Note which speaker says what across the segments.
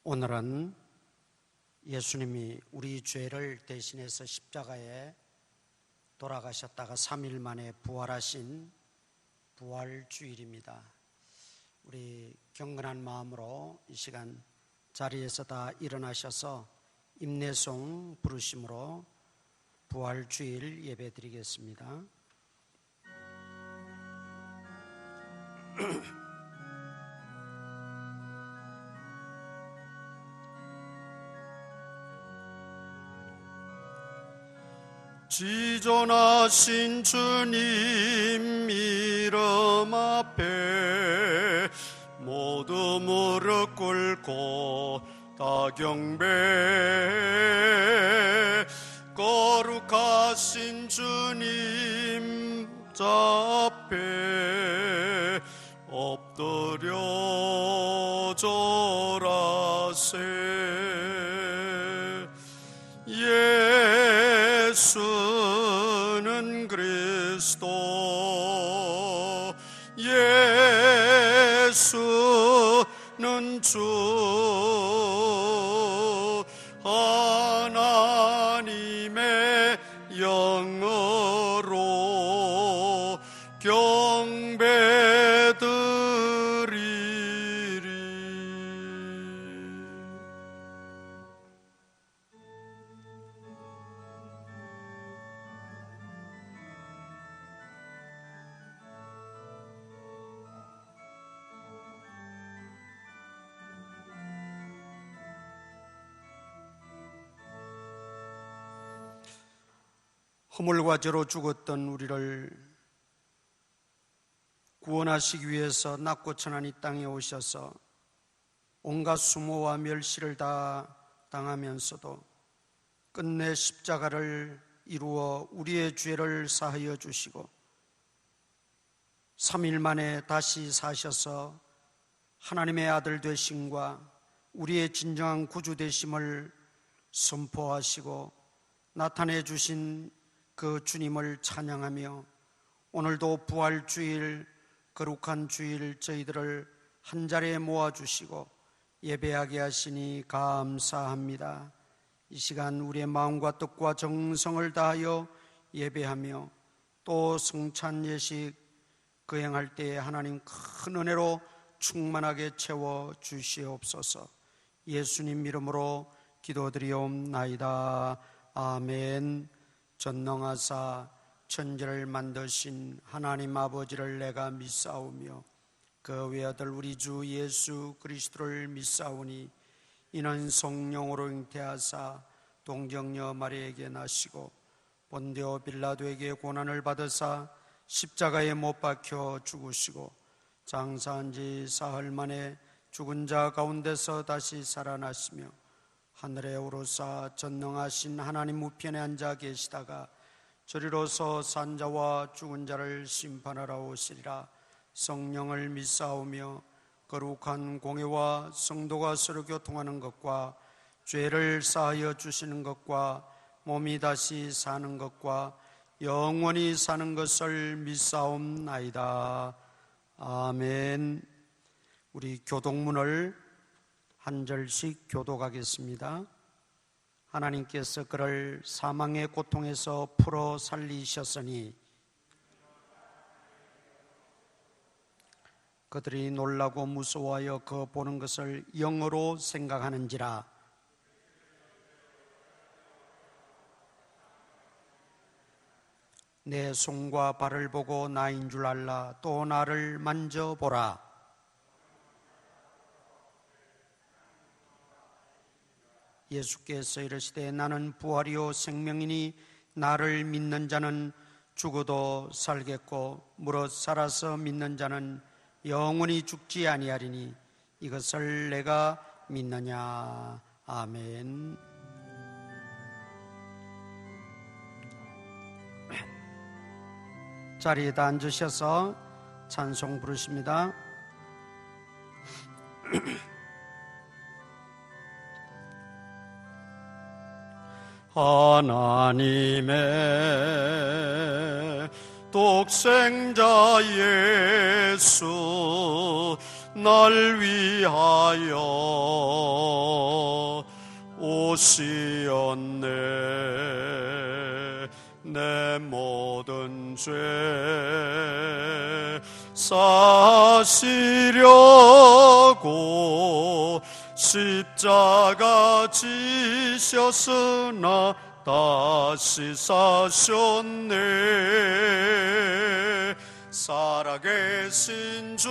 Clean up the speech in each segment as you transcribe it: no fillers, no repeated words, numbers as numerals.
Speaker 1: 오늘은 예수님이 우리 죄를 대신해서 십자가에 돌아가셨다가 3일 만에 부활하신 부활주일입니다. 우리 경건한 마음으로 이 시간 자리에서 다 일어나셔서 임내송 부르심으로 부활주일 예배 드리겠습니다.
Speaker 2: 지존하신 주님 이름 앞에 모두 무릎 꿇고 다 경배. 거룩하신 주님 앞에 엎드려 절하세. 예수는 그리스도, 예수는 주, 하나님의 영으로 경배드리리.
Speaker 1: 허물과 죄로 죽었던 우리를 구원하시기 위해서 낮고 천한 이 땅에 오셔서 온갖 수모와 멸시를 다 당하면서도 끝내 십자가를 이루어 우리의 죄를 사하여 주시고 3일 만에 다시 사셔서 하나님의 아들 되심과 우리의 진정한 구주 되심을 선포하시고 나타내 주신 그 주님을 찬양하며 오늘도 부활주일, 거룩한 주일 저희들을 한자리에 모아주시고 예배하게 하시니 감사합니다. 이 시간 우리의 마음과 뜻과 정성을 다하여 예배하며 또 성찬 예식 거행할 때에 하나님 큰 은혜로 충만하게 채워 주시옵소서. 예수님 이름으로 기도드리옵나이다. 아멘. 전능하사 천지를 만드신 하나님 아버지를 내가 믿사오며 그 외아들 우리 주 예수 그리스도를 믿사오니 이는 성령으로 잉태하사 동정녀 마리아에게 나시고 본디오 빌라도에게 고난을 받으사 십자가에 못 박혀 죽으시고 장사한 지 사흘 만에 죽은 자 가운데서 다시 살아나시며 하늘에 오르사 전능하신 하나님 우편에 앉아 계시다가 저리로서 산자와 죽은 자를 심판하러 오시리라. 성령을 믿사오며 거룩한 공회와 성도가 서로 교통하는 것과 죄를 사하여 주시는 것과 몸이 다시 사는 것과 영원히 사는 것을 믿사옵나이다. 아멘. 우리 교독문을 한 절씩 교독하겠습니다. 하나님께서 그를 사망의 고통에서 풀어 살리셨으니 그들이 놀라고 무서워하여 그 보는 것을 영으로 생각하는지라. 내 손과 발을 보고 나인 줄 알라. 또 나를 만져보라. 예수께서 이르시되 나는 부활이요 생명이니 나를 믿는 자는 죽어도 살겠고 무릇 살아서 믿는 자는 영원히 죽지 아니하리니 이것을 내가 믿느냐. 아멘. 자리에다 앉으셔서 찬송 부르십니다.
Speaker 2: 하나님의 독생자 예수 날 위하여 오시었네. 내 모든 죄 사시려고 십자가 지셨으나 다시 사셨네. 살아계신 주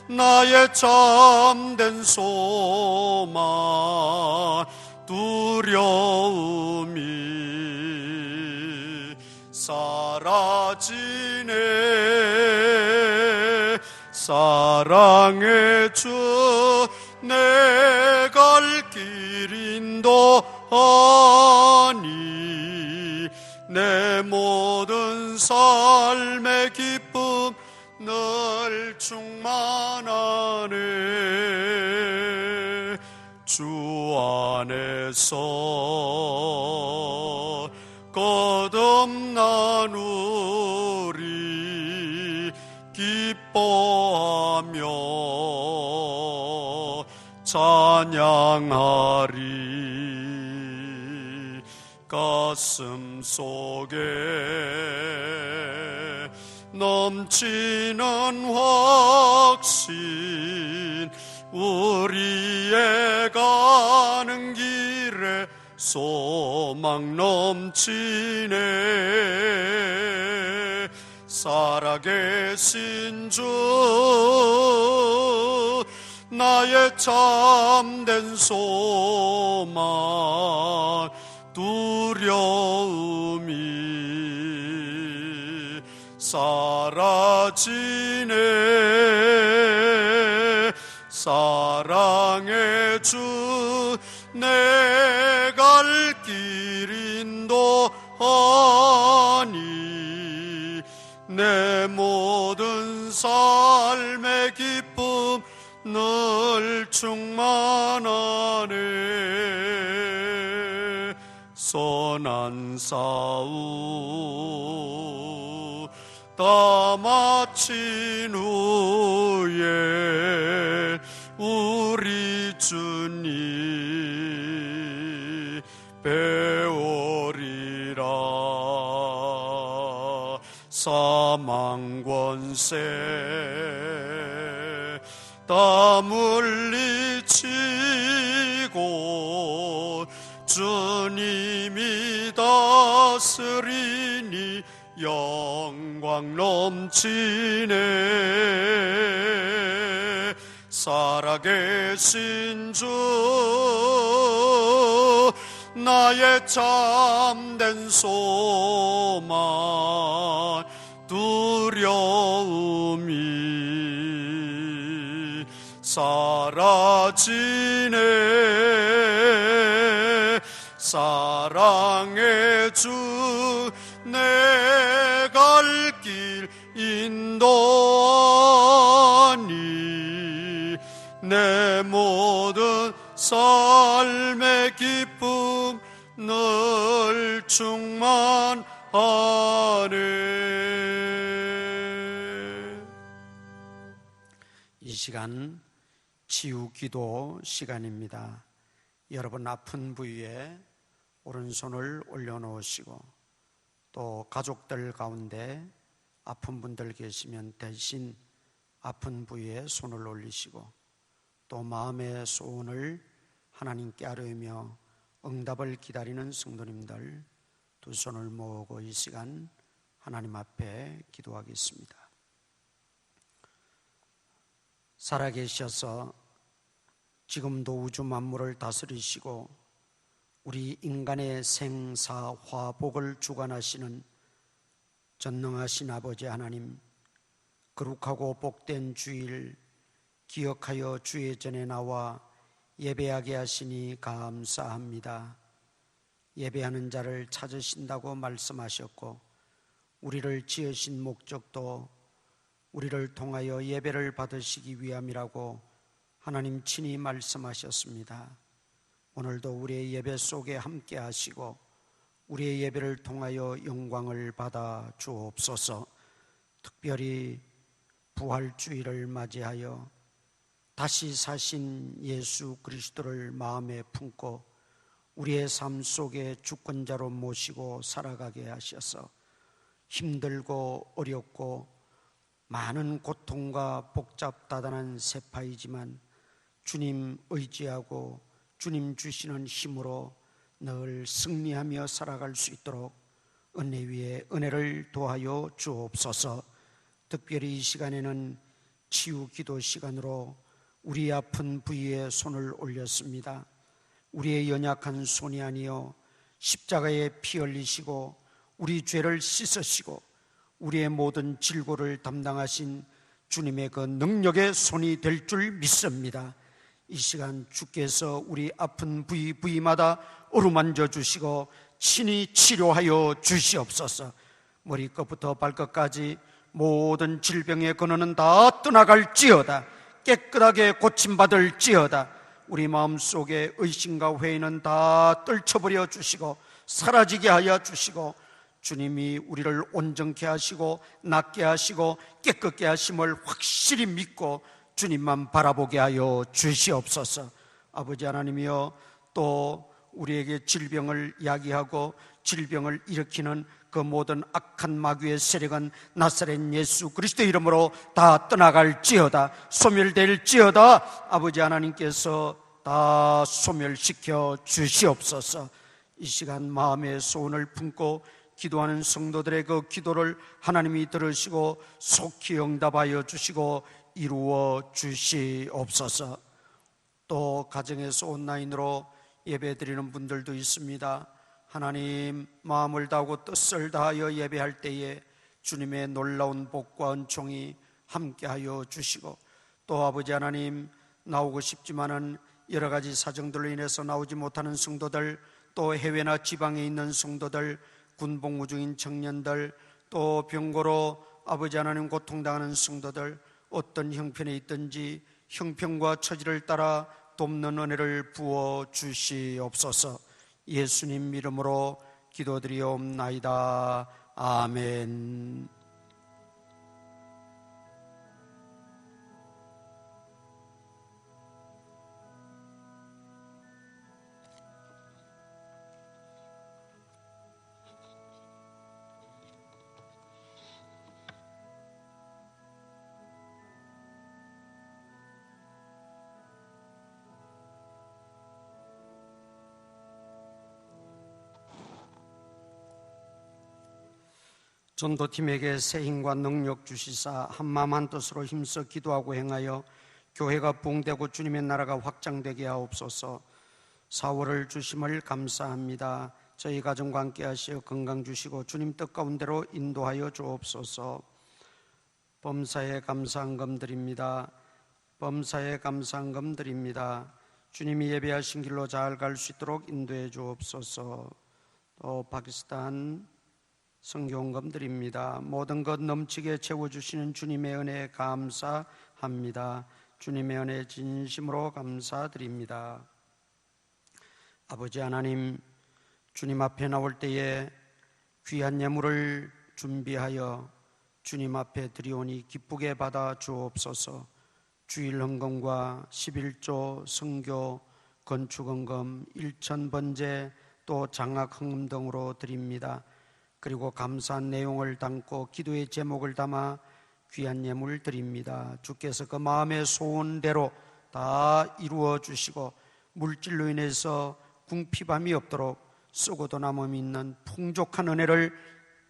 Speaker 2: 나의 참된 소망 두려움이 사라지네. 사랑의 주 내 갈 길 인도하니 내 모든 삶의 기쁨 늘 충만하네. 주 안에서 거듭나누리 기뻐하며 찬양하리. 가슴 속에 넘치는 확신 우리의 가는 길에 소망 넘치네. 살아계신 주 나의 참된 소망 두려움이 사라지네. 사랑의 주 내 갈 길 인도하니 내 모든 삶의 기쁨 늘 충만하네. 선한 싸움 다 마친 후에 우리 주님 배우리라. 사망 권세 다 물리치고 주님이 다스리니 영광 넘치네. 살아계신 주 나의 참된 소망 두려움이 사라지네. 사랑의 주 내 갈 길 인도하니 내 모든 삶의 기쁨 늘 충만하네.
Speaker 1: 이 시간 치유기도 시간입니다. 여러분 아픈 부위에 오른손을 올려놓으시고 또 가족들 가운데 아픈 분들 계시면 대신 아픈 부위에 손을 올리시고 또 마음의 소원을 하나님께 아뢰며 응답을 기다리는 성도님들 두 손을 모으고 이 시간 하나님 앞에 기도하겠습니다. 살아계셔서 지금도 우주 만물을 다스리시고 우리 인간의 생사 화복을 주관하시는 전능하신 아버지 하나님, 거룩하고 복된 주일 기억하여 주의 전에 나와 예배하게 하시니 감사합니다. 예배하는 자를 찾으신다고 말씀하셨고 우리를 지으신 목적도 우리를 통하여 예배를 받으시기 위함이라고 하나님 친히 말씀하셨습니다. 오늘도 우리의 예배 속에 함께 하시고 우리의 예배를 통하여 영광을 받아 주옵소서. 특별히 부활주의를 맞이하여 다시 사신 예수 그리스도를 마음에 품고 우리의 삶 속에 주권자로 모시고 살아가게 하셔서 힘들고 어렵고 많은 고통과 복잡다단한 세파이지만 주님 의지하고 주님 주시는 힘으로 늘 승리하며 살아갈 수 있도록 은혜 위에 은혜를 더하여 주옵소서. 특별히 이 시간에는 치유 기도 시간으로 우리 아픈 부위에 손을 올렸습니다. 우리의 연약한 손이 아니요 십자가에 피 흘리시고 우리 죄를 씻으시고 우리의 모든 질고를 담당하신 주님의 그 능력의 손이 될 줄 믿습니다. 이 시간 주께서 우리 아픈 부위마다 어루만져 주시고 친히 치료하여 주시옵소서. 머리끝부터 발끝까지 모든 질병의 근원은 다 떠나갈지어다. 깨끗하게 고침받을지어다. 우리 마음속에 의심과 회의는 다 떨쳐버려 주시고 사라지게 하여 주시고 주님이 우리를 온전케 하시고 낫게 하시고 깨끗게 하심을 확실히 믿고 주님만 바라보게 하여 주시옵소서. 아버지 하나님이여, 또 우리에게 질병을 야기하고 질병을 일으키는 그 모든 악한 마귀의 세력은 나사렛 예수 그리스도의 이름으로 다 떠나갈지어다. 소멸될지어다. 아버지 하나님께서 다 소멸시켜 주시옵소서. 이 시간 마음의 소원을 품고 기도하는 성도들의 그 기도를 하나님이 들으시고 속히 응답하여 주시고 이루어 주시옵소서. 또 가정에서 온라인으로 예배드리는 분들도 있습니다. 하나님, 마음을 다하고 뜻을 다하여 예배할 때에 주님의 놀라운 복과 은총이 함께하여 주시고, 또 아버지 하나님, 나오고 싶지만은 여러 가지 사정들로 인해서 나오지 못하는 성도들, 또 해외나 지방에 있는 성도들, 군복무 중인 청년들, 또 병고로 아버지 하나님 고통당하는 성도들, 어떤 형편에 있든지 형편과 처지를 따라 돕는 은혜를 부어 주시옵소서. 예수님 이름으로 기도드리옵나이다. 아멘. 전도팀에게 새 힘과 능력 주시사 한마음 한뜻으로 힘써 기도하고 행하여 교회가 부흥되고 주님의 나라가 확장되게 하옵소서. 4월을 주심을 감사합니다. 저희 가정과 함께 하시어 건강 주시고 주님 뜻 가운데로 인도하여 주옵소서. 범사에 감사한금 드립니다. 범사에 감사한금 드립니다. 주님이 예배하신 길로 잘 갈 수 있도록 인도해 주옵소서. 또 파키스탄 성교원금 드립니다. 모든 것 넘치게 채워주시는 주님의 은혜에 감사합니다. 주님의 은혜 진심으로 감사드립니다. 아버지 하나님, 주님 앞에 나올 때에 귀한 예물을 준비하여 주님 앞에 드리오니 기쁘게 받아 주옵소서. 주일 헌금과 11조, 성교, 건축 헌금, 일천번제, 또 장학 헌금 등으로 드립니다. 그리고 감사한 내용을 담고 기도의 제목을 담아 귀한 예물 드립니다. 주께서 그 마음의 소원대로 다 이루어 주시고 물질로 인해서 궁핍함이 없도록 쓰고도 남음이 있는 풍족한 은혜를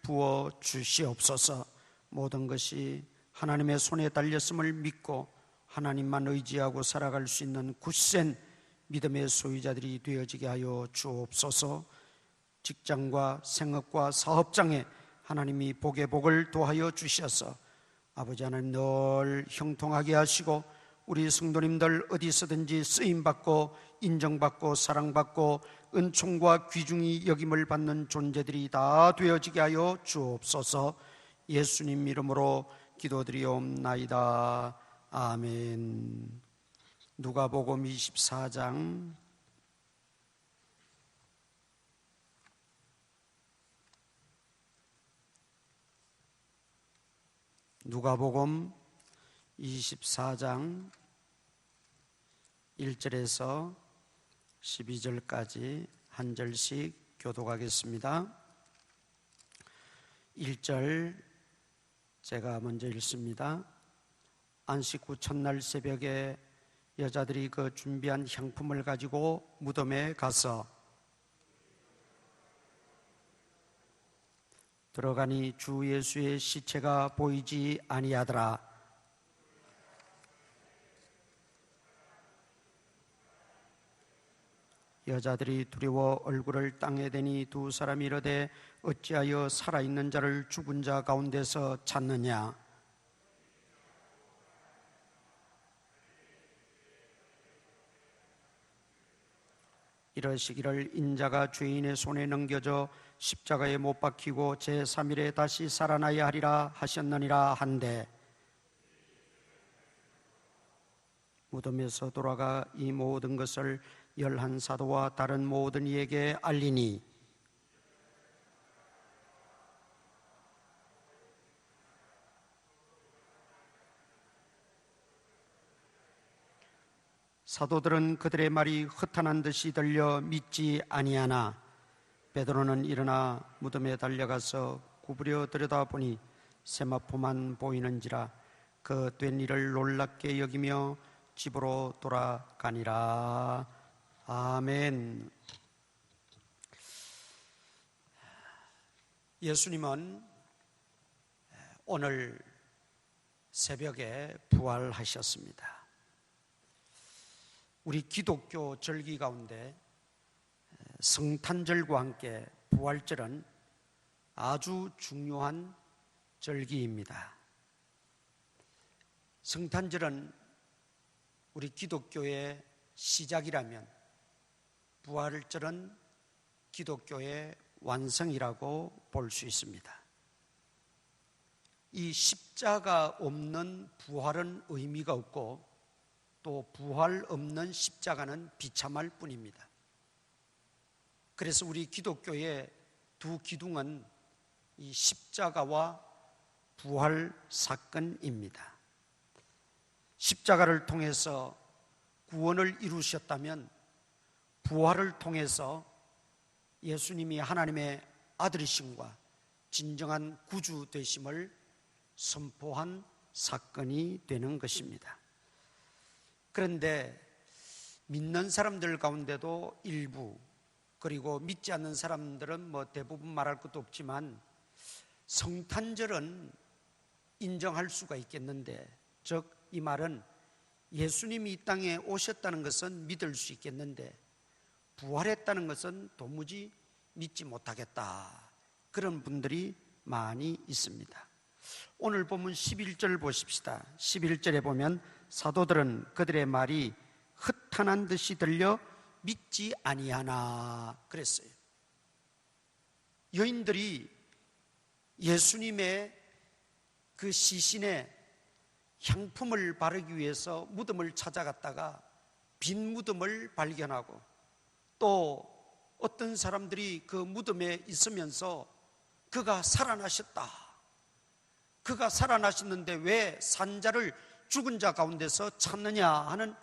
Speaker 1: 부어 주시옵소서. 모든 것이 하나님의 손에 달렸음을 믿고 하나님만 의지하고 살아갈 수 있는 굳센 믿음의 소유자들이 되어지게 하여 주옵소서. 직장과 생업과 사업장에 하나님이 복의 복을 더하여 주셔서 아버지 하나님 늘 형통하게 하시고 우리 성도님들 어디서든지 쓰임받고 인정받고 사랑받고 은총과 귀중히 여김을 받는 존재들이 다 되어지게 하여 주옵소서. 예수님 이름으로 기도드리옵나이다. 아멘. 누가복음 24장 누가복음 24장 1절에서 12절까지 한 절씩 교독하겠습니다. 1절 제가 먼저 읽습니다. 안식 후 첫날 새벽에 여자들이 그 준비한 향품을 가지고 무덤에 가서 들어가니 주 예수의 시체가 보이지 아니하더라. 여자들이 두려워 얼굴을 땅에 대니 두 사람이 이르되 어찌하여 살아있는 자를 죽은 자 가운데서 찾느냐. 이러시기를 인자가 죄인의 손에 넘겨져 십자가에 못 박히고 제3일에 다시 살아나야 하리라 하셨느니라 한데, 무덤에서 돌아가 이 모든 것을 11사도와 다른 모든 이에게 알리니 사도들은 그들의 말이 허탄한 듯이 들려 믿지 아니하나 베드로는 일어나 무덤에 달려가서 구부려 들여다보니 세마포만 보이는지라 그 된 일을 놀랍게 여기며 집으로 돌아가니라. 아멘. 예수님은 오늘 새벽에 부활하셨습니다. 우리 기독교 절기 가운데 성탄절과 함께 부활절은 아주 중요한 절기입니다. 성탄절은 우리 기독교의 시작이라면 부활절은 기독교의 완성이라고 볼 수 있습니다. 이 십자가 없는 부활은 의미가 없고 또 부활 없는 십자가는 비참할 뿐입니다. 그래서 우리 기독교의 두 기둥은 이 십자가와 부활 사건입니다. 십자가를 통해서 구원을 이루셨다면 부활을 통해서 예수님이 하나님의 아들이심과 진정한 구주 되심을 선포한 사건이 되는 것입니다. 그런데 믿는 사람들 가운데도 일부, 그리고 믿지 않는 사람들은 대부분 말할 것도 없지만 성탄절은 인정할 수가 있겠는데, 즉 이 말은 예수님이 이 땅에 오셨다는 것은 믿을 수 있겠는데 부활했다는 것은 도무지 믿지 못하겠다, 그런 분들이 많이 있습니다. 오늘 본문 11절 보십시다. 11절에 보면 사도들은 그들의 말이 허탄한 듯이 들려 믿지 아니하나 그랬어요. 여인들이 예수님의 그 시신에 향품을 바르기 위해서 무덤을 찾아갔다가 빈 무덤을 발견하고, 또 어떤 사람들이 그 무덤에 있으면서 그가 살아나셨다, 그가 살아나셨는데 왜 산자를 죽은 자 가운데서 찾느냐 하는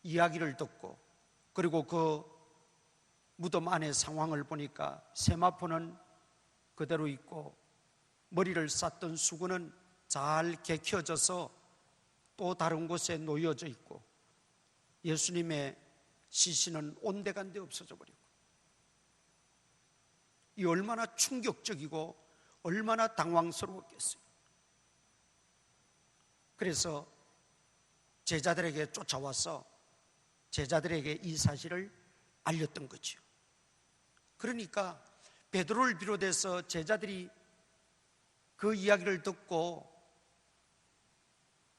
Speaker 1: 이야기를 듣고, 그리고 그 무덤 안의 상황을 보니까 세마포는 그대로 있고 머리를 쌌던 수건은 잘 개켜져서 또 다른 곳에 놓여져 있고 예수님의 시신은 온데간데 없어져 버리고, 이 얼마나 충격적이고 얼마나 당황스러웠겠어요. 그래서 제자들에게 쫓아와서 제자들에게 이 사실을 알렸던 거죠. 그러니까 베드로를 비롯해서 제자들이 그 이야기를 듣고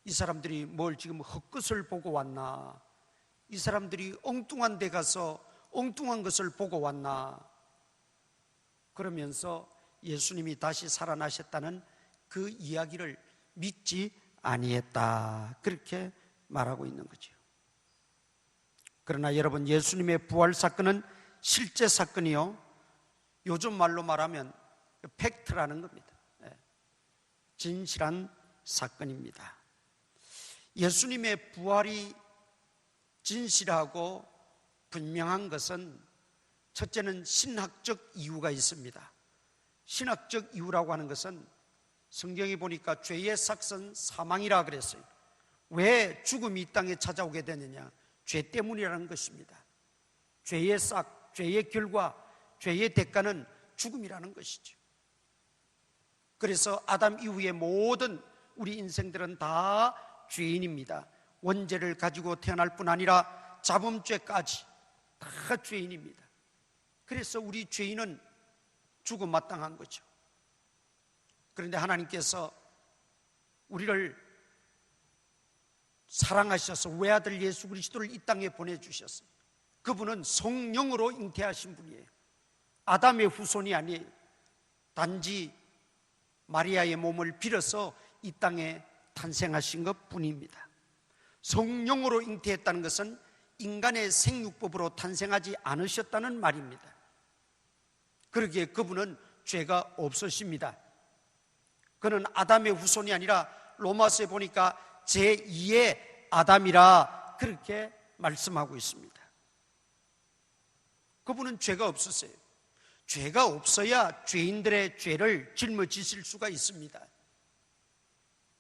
Speaker 1: 이 사람들이 뭘 지금 헛것을 보고 왔나, 이 사람들이 엉뚱한 데 가서 엉뚱한 것을 보고 왔나, 그러면서 예수님이 다시 살아나셨다는 그 이야기를 믿지 아니했다, 그렇게 말하고 있는 거죠. 그러나 여러분, 예수님의 부활 사건은 실제 사건이요, 요즘 말로 말하면 팩트라는 겁니다. 진실한 사건입니다. 예수님의 부활이 진실하고 분명한 것은 첫째는 신학적 이유가 있습니다. 신학적 이유라고 하는 것은 성경에 보니까 죄의 삭은 사망이라 그랬어요. 왜 죽음이 이 땅에 찾아오게 되느냐? 죄 때문이라는 것입니다. 죄의 싹, 죄의 결과, 죄의 대가는 죽음이라는 것이죠. 그래서 아담 이후의 모든 우리 인생들은 다 죄인입니다. 원죄를 가지고 태어날 뿐 아니라 자범죄까지 다 죄인입니다. 그래서 우리 죄인은 죽음 마땅한 거죠. 그런데 하나님께서 우리를 사랑하셔서 외아들 예수 그리스도를 이 땅에 보내주셨어요. 그분은 성령으로 잉태하신 분이에요. 아담의 후손이 아니에요. 단지 마리아의 몸을 빌어서 이 땅에 탄생하신 것 뿐입니다. 성령으로 잉태했다는 것은 인간의 생육법으로 탄생하지 않으셨다는 말입니다. 그러기에 그분은 죄가 없으십니다. 그는 아담의 후손이 아니라 로마서에 보니까 제2의 아담이라 그렇게 말씀하고 있습니다. 그분은 죄가 없으세요. 죄가 없어야 죄인들의 죄를 짊어지실 수가 있습니다.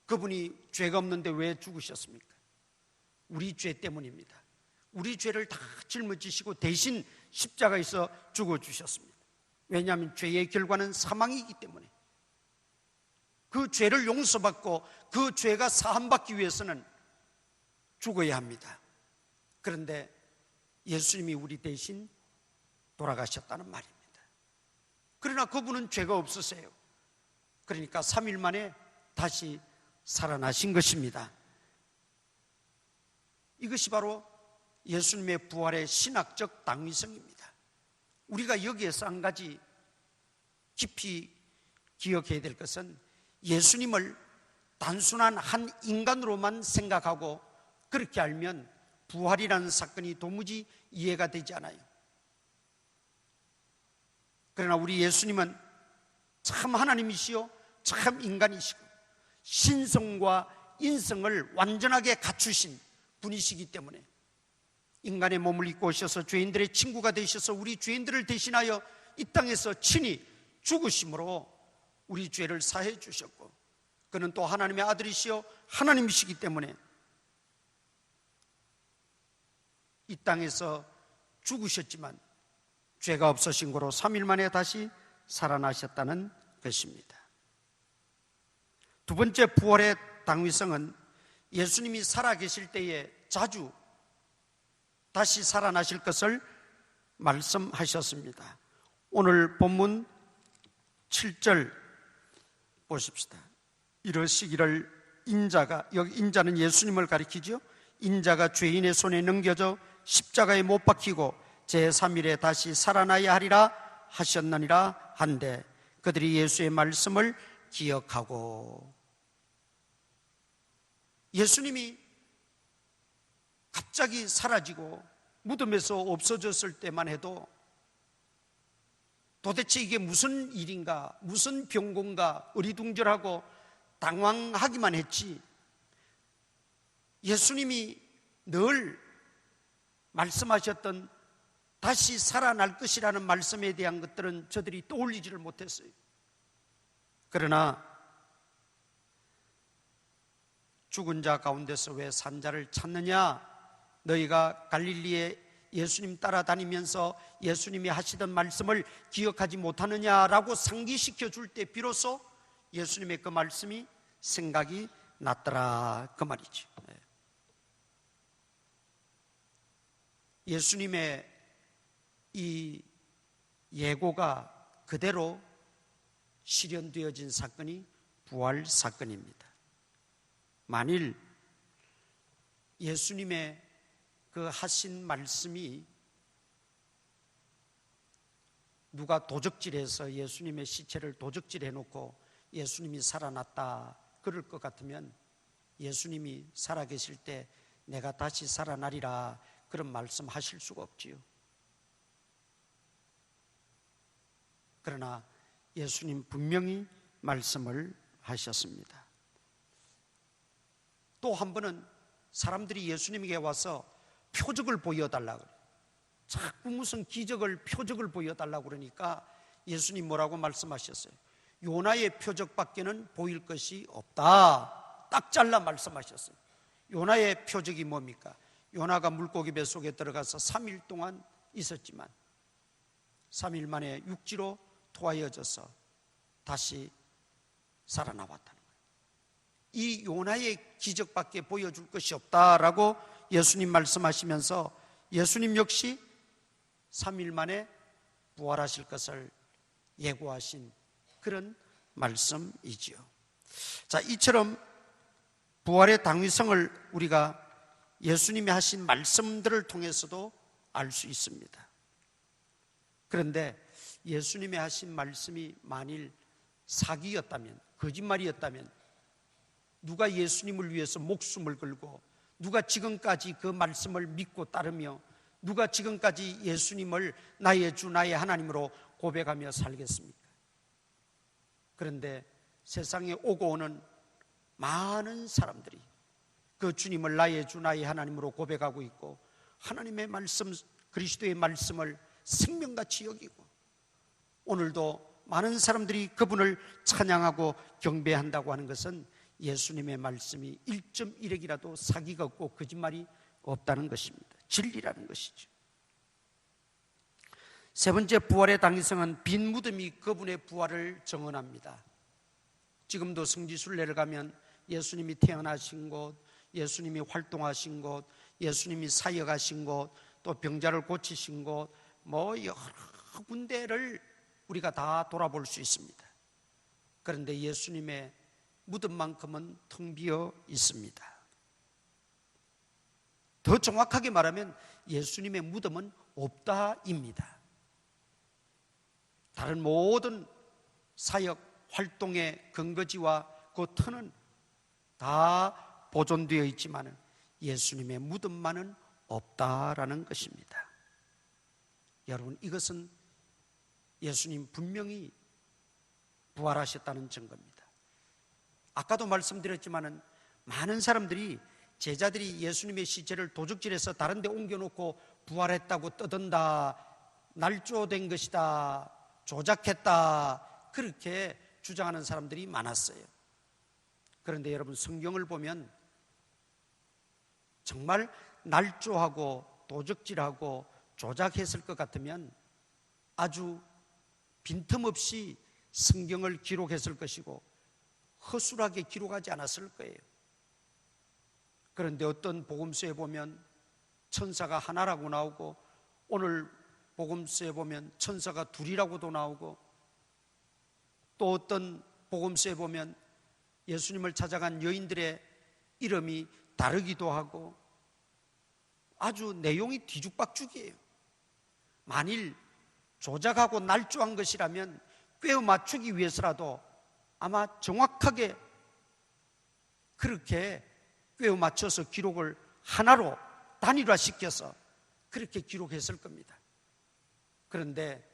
Speaker 1: 그분이 죄가 없는데 왜 죽으셨습니까? 우리 죄 때문입니다. 우리 죄를 다 짊어지시고 대신 십자가에서 죽어주셨습니다. 왜냐하면 죄의 결과는 사망이기 때문에. 그 죄를 용서받고 그 죄가 사함받기 위해서는 죽어야 합니다. 그런데 예수님이 우리 대신 돌아가셨다는 말입니다. 그러나 그분은 죄가 없으세요. 그러니까 3일 만에 다시 살아나신 것입니다. 이것이 바로 예수님의 부활의 신학적 당위성입니다. 우리가 여기에서 한 가지 깊이 기억해야 될 것은 예수님을 단순한 한 인간으로만 생각하고 그렇게 알면 부활이라는 사건이 도무지 이해가 되지 않아요. 그러나 우리 예수님은 참 하나님이시요 참 인간이시고 신성과 인성을 완전하게 갖추신 분이시기 때문에 인간의 몸을 입고 오셔서 죄인들의 친구가 되셔서 우리 죄인들을 대신하여 이 땅에서 친히 죽으심으로 우리 죄를 사해 주셨고, 그는 또 하나님의 아들이시요 하나님이시기 때문에 이 땅에서 죽으셨지만 죄가 없으신 거로 3일 만에 다시 살아나셨다는 것입니다. 두 번째 부활의 당위성은 예수님이 살아계실 때에 자주 다시 살아나실 것을 말씀하셨습니다. 오늘 본문 7절 보십시다. 이러시기를 인자가, 여기 인자는 예수님을 가리키죠. 인자가 죄인의 손에 넘겨져 십자가에 못 박히고 제3일에 다시 살아나야 하리라 하셨느니라 한데 그들이 예수의 말씀을 기억하고, 예수님이 갑자기 사라지고 무덤에서 없어졌을 때만 해도 도대체 이게 무슨 일인가, 무슨 병곤가 어리둥절하고 당황하기만 했지, 예수님이 늘 말씀하셨던 다시 살아날 것이라는 말씀에 대한 것들은 저들이 떠올리지를 못했어요. 그러나 죽은 자 가운데서 왜 산 자를 찾느냐, 너희가 갈릴리에 예수님 따라다니면서 예수님이 하시던 말씀을 기억하지 못하느냐라고 상기시켜 줄 때 비로소 예수님의 그 말씀이 생각이 났더라, 그 말이죠. 예수님의 이 예고가 그대로 실현되어진 사건이 부활 사건입니다. 만일 예수님의 그 하신 말씀이 누가 도적질해서 예수님의 시체를 도적질해 놓고 예수님이 살아났다 그럴 것 같으면 예수님이 살아계실 때 내가 다시 살아나리라 그런 말씀 하실 수가 없지요. 그러나 예수님 분명히 말씀을 하셨습니다. 또 한 번은 사람들이 예수님에게 와서 표적을 보여달라고 그래요. 자꾸 무슨 표적을 보여달라고 그러니까 예수님 뭐라고 말씀하셨어요? 요나의 표적밖에는 보일 것이 없다. 딱 잘라 말씀하셨어요. 요나의 표적이 뭡니까? 요나가 물고기 뱃속에 들어가서 3일 동안 있었지만 3일 만에 육지로 토하여져서 다시 살아나왔다는 거예요. 이 요나의 기적밖에 보여줄 것이 없다라고 예수님 말씀하시면서 예수님 역시 3일 만에 부활하실 것을 예고하신 그런 말씀이지요. 자, 이처럼 부활의 당위성을 우리가 예수님이 하신 말씀들을 통해서도 알 수 있습니다. 그런데 예수님이 하신 말씀이 만일 사기였다면, 거짓말이었다면 누가 예수님을 위해서 목숨을 걸고 누가 지금까지 그 말씀을 믿고 따르며 누가 지금까지 예수님을 나의 주 나의 하나님으로 고백하며 살겠습니까? 그런데 세상에 오고 오는 많은 사람들이 그 주님을 나의 주 나의 하나님으로 고백하고 있고 하나님의 말씀, 그리스도의 말씀을 생명같이 여기고 오늘도 많은 사람들이 그분을 찬양하고 경배한다고 하는 것은 예수님의 말씀이 1.1핵이라도 사기가 없고 거짓말이 없다는 것입니다. 진리라는 것이죠. 세 번째, 부활의 당위성은 빈 무덤이 그분의 부활을 정언합니다. 지금도 성지순례를 가면 예수님이 태어나신 곳, 예수님이 활동하신 곳, 예수님이 사역하신 곳, 또 병자를 고치신 곳, 여러 군데를 우리가 다 돌아볼 수 있습니다. 그런데 예수님의 무덤만큼은 텅 비어 있습니다. 더 정확하게 말하면 예수님의 무덤은 없다입니다. 다른 모든 사역 활동의 근거지와 그 터는 다 보존되어 있지만 예수님의 무덤만은 없다라는 것입니다. 여러분, 이것은 예수님 분명히 부활하셨다는 증거입니다. 아까도 말씀드렸지만 많은 사람들이 제자들이 예수님의 시체를 도적질해서 다른 데 옮겨놓고 부활했다고 떠든다, 날조된 것이다, 조작했다, 그렇게 주장하는 사람들이 많았어요. 그런데 여러분, 성경을 보면 정말 날조하고 도적질하고 조작했을 것 같으면 아주 빈틈없이 성경을 기록했을 것이고 허술하게 기록하지 않았을 거예요. 그런데 어떤 복음서에 보면 천사가 하나라고 나오고 오늘 복음서에 보면 천사가 둘이라고도 나오고 또 어떤 복음서에 보면 예수님을 찾아간 여인들의 이름이 다르기도 하고 아주 내용이 뒤죽박죽이에요. 만일 조작하고 날조한 것이라면 꿰어 맞추기 위해서라도 아마 정확하게 그렇게 꿰어 맞춰서 기록을 하나로 단일화시켜서 그렇게 기록했을 겁니다. 그런데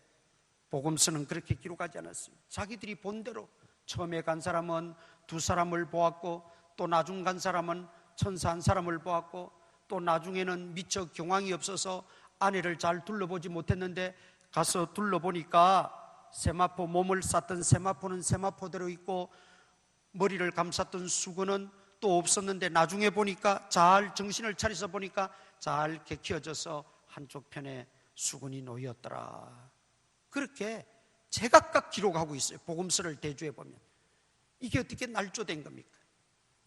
Speaker 1: 복음서는 그렇게 기록하지 않았어요. 자기들이 본 대로 처음에 간 사람은 2사람을 보았고 또 나중 간 사람은 천사 1사람을 보았고 또 나중에는 미처 경황이 없어서 아내를 잘 둘러보지 못했는데 가서 둘러보니까 세마포, 몸을 쌌던 세마포는 세마포대로 있고 머리를 감쌌던 수건은 또 없었는데 나중에 보니까 잘 정신을 차려서 보니까 잘 개키어져서 한쪽 편에 수건이 놓였더라. 그렇게 제각각 기록하고 있어요. 복음서를 대조해 보면 이게 어떻게 날조된 겁니까?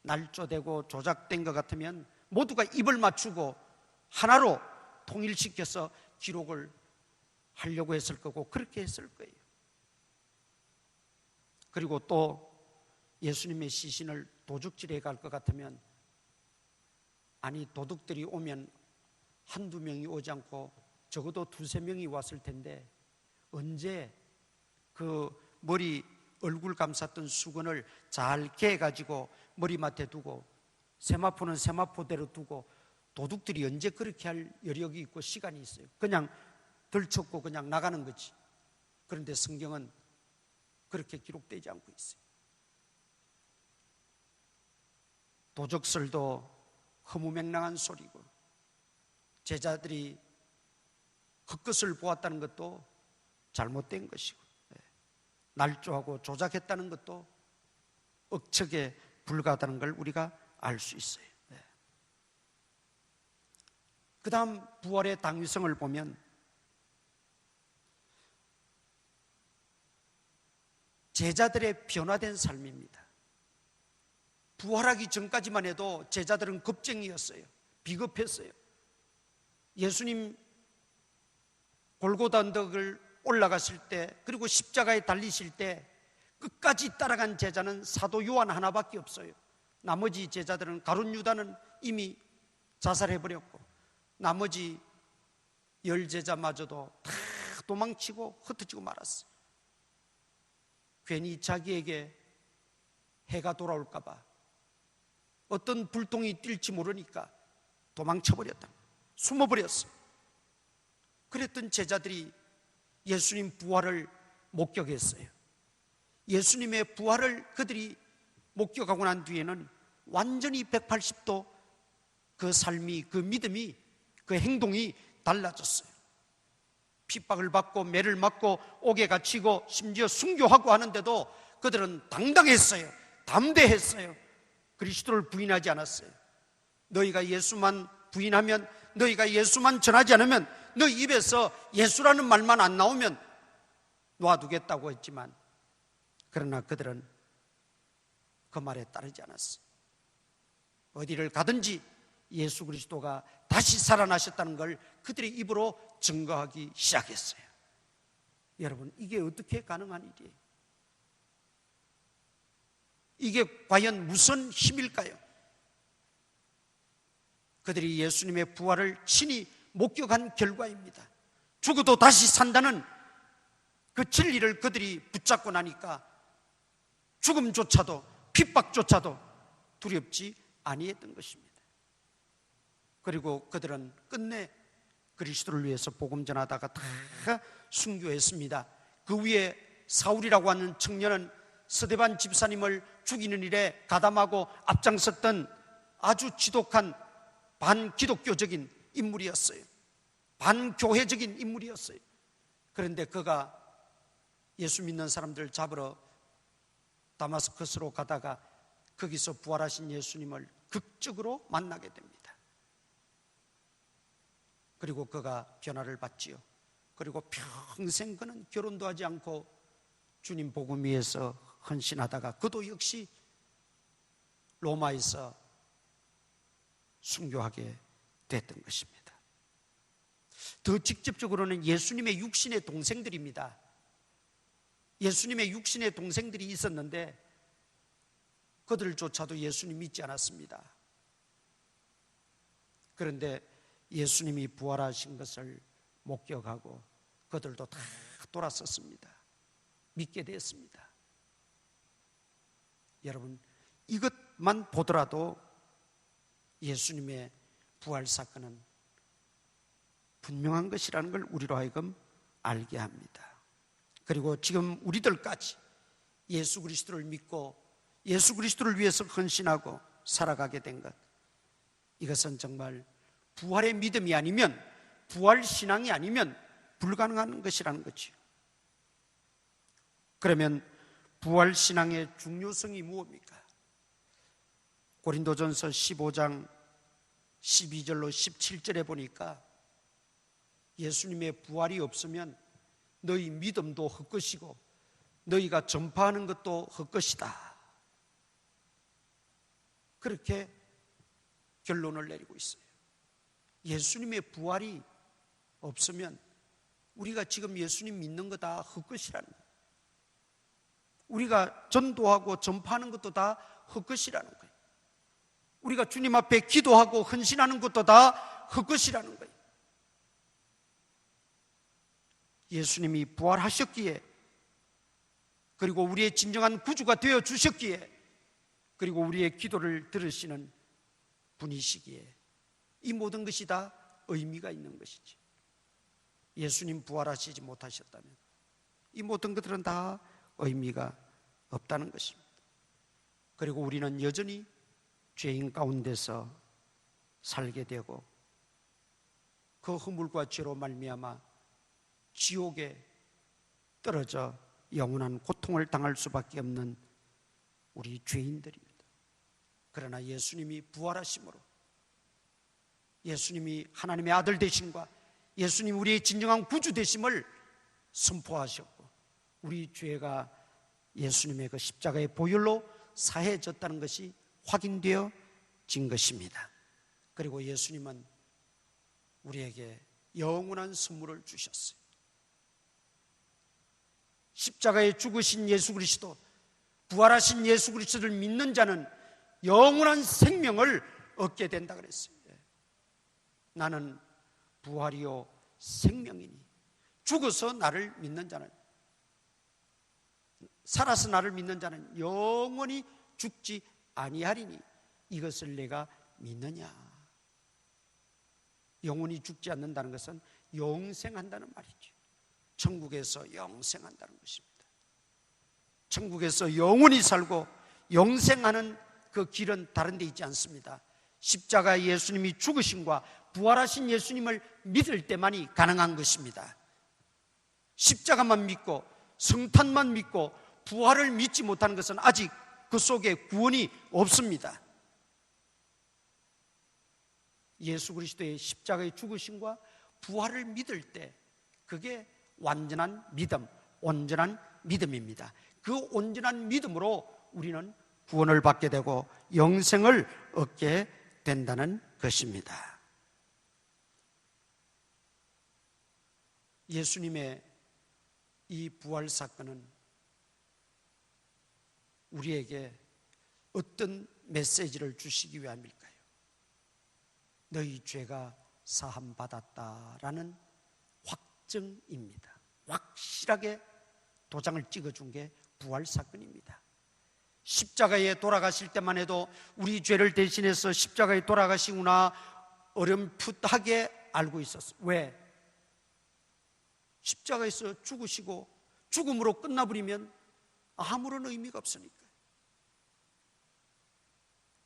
Speaker 1: 날조되고 조작된 것 같으면 모두가 입을 맞추고 하나로 통일시켜서 기록을 하려고 했을 거고 그렇게 했을 거예요. 그리고 또 예수님의 시신을 도둑질해 갈 것 같으면 아니 도둑들이 오면 한두 명이 오지 않고 적어도 2-3명이 왔을 텐데 언제 그 머리 얼굴 감쌌던 수건을 잘 개가지고 머리맡에 두고 세마포는 세마포대로 두고 도둑들이 언제 그렇게 할 여력이 있고 시간이 있어요. 그냥 들쳤고 그냥 나가는 거지. 그런데 성경은 그렇게 기록되지 않고 있어요. 도적설도 허무맹랑한 소리고, 제자들이 헛것을 보았다는 것도 잘못된 것이고, 날조하고 조작했다는 것도 억측에 불과하다는 걸 우리가 알 수 있어요. 그 다음 부활의 당위성을 보면 제자들의 변화된 삶입니다. 부활하기 전까지만 해도 제자들은 겁쟁이였어요. 비겁했어요. 예수님 골고다 언덕을 올라갔을 때, 그리고 십자가에 달리실 때 끝까지 따라간 제자는 사도 요한 하나밖에 없어요. 나머지 제자들은, 가룟 유다는 이미 자살해버렸고, 나머지 10제자마저도 다 도망치고 흩어지고 말았어요. 괜히 자기에게 해가 돌아올까 봐, 어떤 불똥이 뛸지 모르니까 도망쳐버렸다, 숨어버렸어요. 그랬던 제자들이 예수님 부활을 목격했어요. 예수님의 부활을 그들이 목격하고 난 뒤에는 완전히 180도 그 삶이, 그 믿음이, 그 행동이 달라졌어요. 핍박을 받고 매를 맞고 옥에 갇히고 심지어 순교하고 하는데도 그들은 당당했어요. 담대했어요. 그리스도를 부인하지 않았어요. 너희가 예수만 부인하면, 너희가 예수만 전하지 않으면, 너희 입에서 예수라는 말만 안 나오면 놔두겠다고 했지만, 그러나 그들은 그 말에 따르지 않았어요. 어디를 가든지 예수 그리스도가 다시 살아나셨다는 걸 그들의 입으로 증거하기 시작했어요. 여러분, 이게 어떻게 가능한 일이에요? 이게 과연 무슨 힘일까요? 그들이 예수님의 부활을 친히 목격한 결과입니다. 죽어도 다시 산다는 그 진리를 그들이 붙잡고 나니까 죽음조차도, 핍박조차도 두렵지 아니했던 것입니다. 그리고 그들은 끝내 그리스도를 위해서 복음 전하다가 다 순교했습니다. 그 위에 사울이라고 하는 청년은 스데반 집사님을 죽이는 일에 가담하고 앞장섰던 아주 지독한 반기독교적인 인물이었어요. 반교회적인 인물이었어요. 그런데 그가 예수 믿는 사람들 잡으러 다마스커스로 가다가 거기서 부활하신 예수님을 극적으로 만나게 됩니다. 그리고 그가 변화를 받지요. 그리고 평생 그는 결혼도 하지 않고 주님 복음 위해서 헌신하다가 그도 역시 로마에서 순교하게 됐던 것입니다. 더 직접적으로는 예수님의 육신의 동생들입니다. 예수님의 육신의 동생들이 있었는데 그들조차도 예수님 믿지 않았습니다. 그런데 예수님이 부활하신 것을 목격하고 그들도 다 돌아섰습니다. 믿게 되었습니다. 여러분, 이것만 보더라도 예수님의 부활 사건은 분명한 것이라는 걸 우리로 하여금 알게 합니다. 그리고 지금 우리들까지 예수 그리스도를 믿고 예수 그리스도를 위해서 헌신하고 살아가게 된 것, 이것은 정말 부활의 믿음이 아니면, 부활 신앙이 아니면 불가능한 것이라는 거죠. 그러면 부활 신앙의 중요성이 무엇입니까? 고린도전서 15장 12절로 17절에 보니까 예수님의 부활이 없으면 너희 믿음도 헛것이고 너희가 전파하는 것도 헛것이다, 그렇게 결론을 내리고 있어요. 예수님의 부활이 없으면 우리가 지금 예수님 믿는 거 다 헛것이라는 거예요. 우리가 전도하고 전파하는 것도 다 헛것이라는 거예요. 우리가 주님 앞에 기도하고 헌신하는 것도 다 헛것이라는 거예요. 예수님이 부활하셨기에, 그리고 우리의 진정한 구주가 되어 주셨기에, 그리고 우리의 기도를 들으시는 분이시기에 이 모든 것이 다 의미가 있는 것이지. 예수님 부활하시지 못하셨다면 이 모든 것들은 다 의미가 없다는 것입니다. 그리고 우리는 여전히 죄인 가운데서 살게 되고 그 허물과 죄로 말미암아 지옥에 떨어져 영원한 고통을 당할 수밖에 없는 우리 죄인들입니다. 그러나 예수님이 부활하심으로, 예수님이 하나님의 아들 되심과 예수님 우리의 진정한 구주 되심을 선포하셨고 우리 죄가 예수님의 그 십자가의 보혈로 사해졌다는 것이 확인되어진 것입니다. 그리고 예수님은 우리에게 영원한 선물을 주셨어요. 십자가에 죽으신 예수 그리스도, 부활하신 예수 그리스도를 믿는 자는 영원한 생명을 얻게 된다 그랬어요. 나는 부활이요 생명이니 죽어서 나를 믿는 자는, 살아서 나를 믿는 자는 영원히 죽지 아니하리니 이것을 내가 믿느냐. 영원히 죽지 않는다는 것은 영생한다는 말이죠. 천국에서 영생한다는 것입니다. 천국에서 영원히 살고 영생하는 그 길은 다른 데 있지 않습니다. 십자가 예수님이 죽으심과 부활하신 예수님을 믿을 때만이 가능한 것입니다. 십자가만 믿고 성탄만 믿고 부활을 믿지 못하는 것은 아직 그 속에 구원이 없습니다. 예수 그리스도의 십자가의 죽으심과 부활을 믿을 때 그게 완전한 믿음, 온전한 믿음입니다. 그 온전한 믿음으로 우리는 구원을 받게 되고 영생을 얻게 된다는 것입니다. 예수님의 이 부활 사건은 우리에게 어떤 메시지를 주시기 위함일까요? 너희 죄가 사함 받았다라는 확증입니다. 확실하게 도장을 찍어준 게 부활 사건입니다. 십자가에 돌아가실 때만 해도 우리 죄를 대신해서 십자가에 돌아가시구나 어렴풋하게 알고 있었어요. 왜? 십자가에서 죽으시고 죽음으로 끝나버리면 아무런 의미가 없으니까.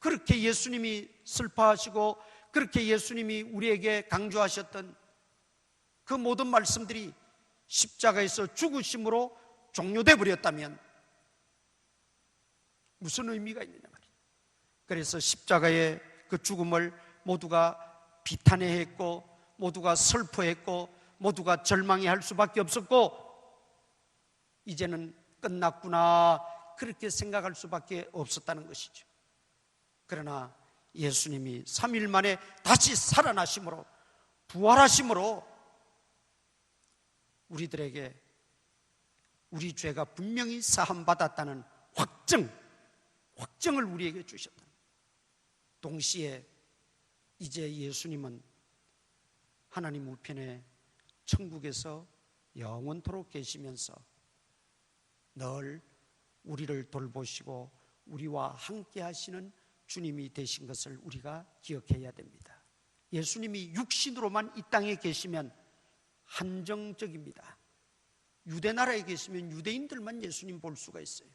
Speaker 1: 그렇게 예수님이 슬퍼하시고 그렇게 예수님이 우리에게 강조하셨던 그 모든 말씀들이 십자가에서 죽으심으로 종료돼 버렸다면 무슨 의미가 있느냐 말이에요. 그래서 십자가의 그 죽음을 모두가 비탄해했고 모두가 슬퍼했고 모두가 절망해할 수밖에 없었고 이제는 끝났구나 그렇게 생각할 수밖에 없었다는 것이죠. 그러나 예수님이 3일 만에 다시 살아나심으로 부활하심으로 우리들에게 우리 죄가 분명히 사함받았다는 확정을 우리에게 주셨다. 동시에 이제 예수님은 하나님 우편에 천국에서 영원토록 계시면서 늘 우리를 돌보시고 우리와 함께 하시는 주님이 되신 것을 우리가 기억해야 됩니다. 예수님이 육신으로만 이 땅에 계시면 한정적입니다. 유대 나라에 계시면 유대인들만 예수님 볼 수가 있어요.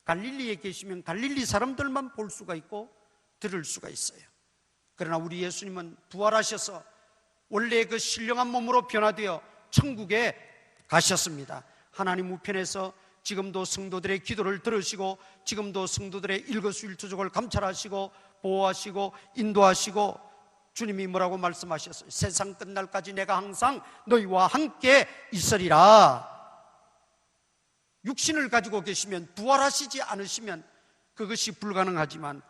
Speaker 1: 갈릴리에 계시면 갈릴리 사람들만 볼 수가 있고 들을 수가 있어요. 그러나 우리 예수님은 부활하셔서 원래 그 신령한 몸으로 변화되어 천국에 가셨습니다. 하나님 우편에서 지금도 성도들의 기도를 들으시고 지금도 성도들의 일거수일투족을 감찰하시고 보호하시고 인도하시고 주님이 뭐라고 말씀하셨어요? 세상 끝날까지 내가 항상 너희와 함께 있으리라. 육신을 가지고 계시면 부활하시지 않으시면 그것이 불가능하지만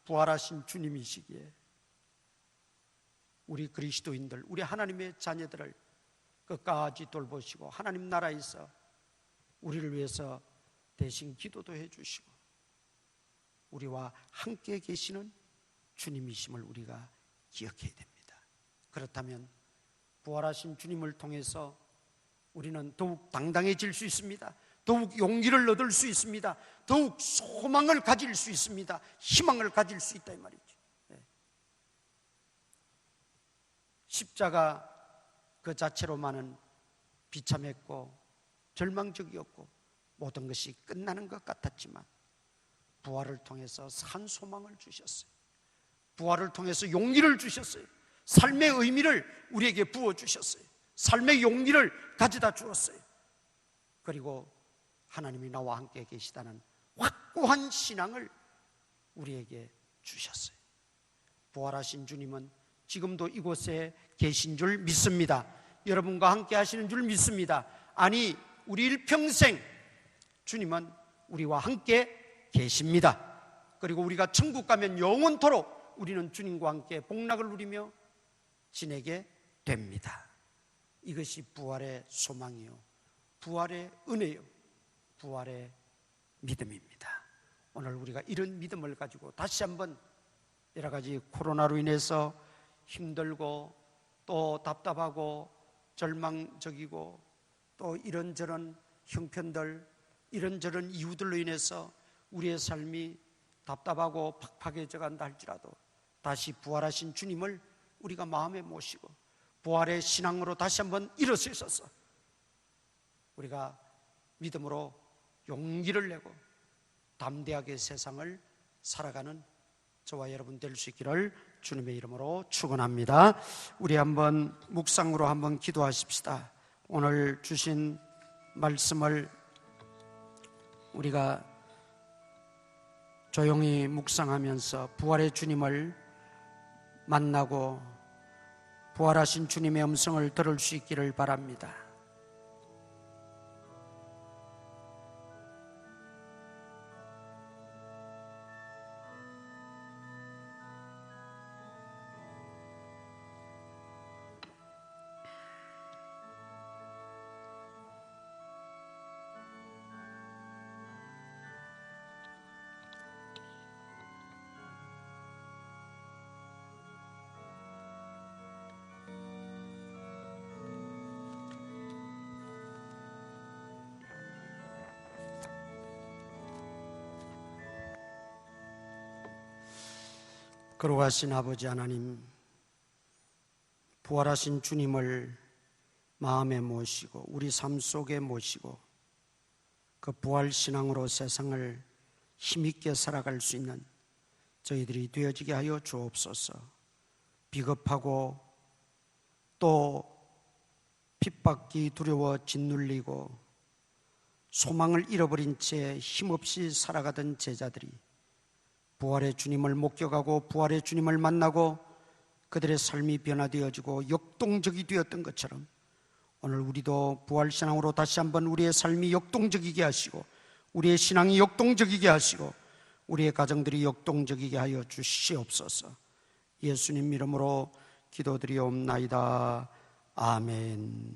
Speaker 1: 부활하신 주님이시기에 우리 그리스도인들, 우리 하나님의 자녀들을 끝까지 돌보시고 하나님 나라에서 우리를 위해서 대신 기도도 해주시고 우리와 함께 계시는 주님이심을 우리가 기억해야 됩니다. 그렇다면 부활하신 주님을 통해서 우리는 더욱 당당해질 수 있습니다. 더욱 용기를 얻을 수 있습니다. 더욱 소망을 가질 수 있습니다. 희망을 가질 수 있다 이 말이죠. 십자가 그 자체로만은 비참했고 절망적이었고 모든 것이 끝나는 것 같았지만 부활을 통해서 산 소망을 주셨어요. 부활을 통해서 용기를 주셨어요. 삶의 의미를 우리에게 부어주셨어요. 삶의 용기를 가져다 주었어요. 그리고 하나님이 나와 함께 계시다는 확고한 신앙을 우리에게 주셨어요. 부활하신 주님은 지금도 이곳에 계신 줄 믿습니다. 여러분과 함께 하시는 줄 믿습니다. 아니, 우리 일평생 주님은 우리와 함께 계십니다. 그리고 우리가 천국 가면 영원토록 우리는 주님과 함께 복락을 누리며 지내게 됩니다. 이것이 부활의 소망이요, 부활의 은혜요, 부활의 믿음입니다. 오늘 우리가 이런 믿음을 가지고 다시 한번 여러 가지 코로나로 인해서 힘들고 또 답답하고 절망적이고 또 이런저런 형편들, 이런저런 이유들로 인해서 우리의 삶이 답답하고 팍팍해져 간다 할지라도 다시 부활하신 주님을 우리가 마음에 모시고 부활의 신앙으로 다시 한번 일어서셔서 우리가 믿음으로 용기를 내고 담대하게 세상을 살아가는 저와 여러분 될 수 있기를 주님의 이름으로 축원합니다. 우리 한번 묵상으로 한번 기도하십시다. 오늘 주신 말씀을 우리가 조용히 묵상하면서 부활의 주님을 만나고 부활하신 주님의 음성을 들을 수 있기를 바랍니다. 거룩하신 아버지 하나님, 부활하신 주님을 마음에 모시고 우리 삶 속에 모시고 그 부활신앙으로 세상을 힘있게 살아갈 수 있는 저희들이 되어지게 하여 주옵소서. 비겁하고 또 핍박이 두려워 짓눌리고 소망을 잃어버린 채 힘없이 살아가던 제자들이 부활의 주님을 목격하고 부활의 주님을 만나고 그들의 삶이 변화되어지고 역동적이 되었던 것처럼 오늘 우리도 부활신앙으로 다시 한번 우리의 삶이 역동적이게 하시고 우리의 신앙이 역동적이게 하시고 우리의 가정들이 역동적이게 하여 주시옵소서. 예수님 이름으로 기도드리옵나이다. 아멘.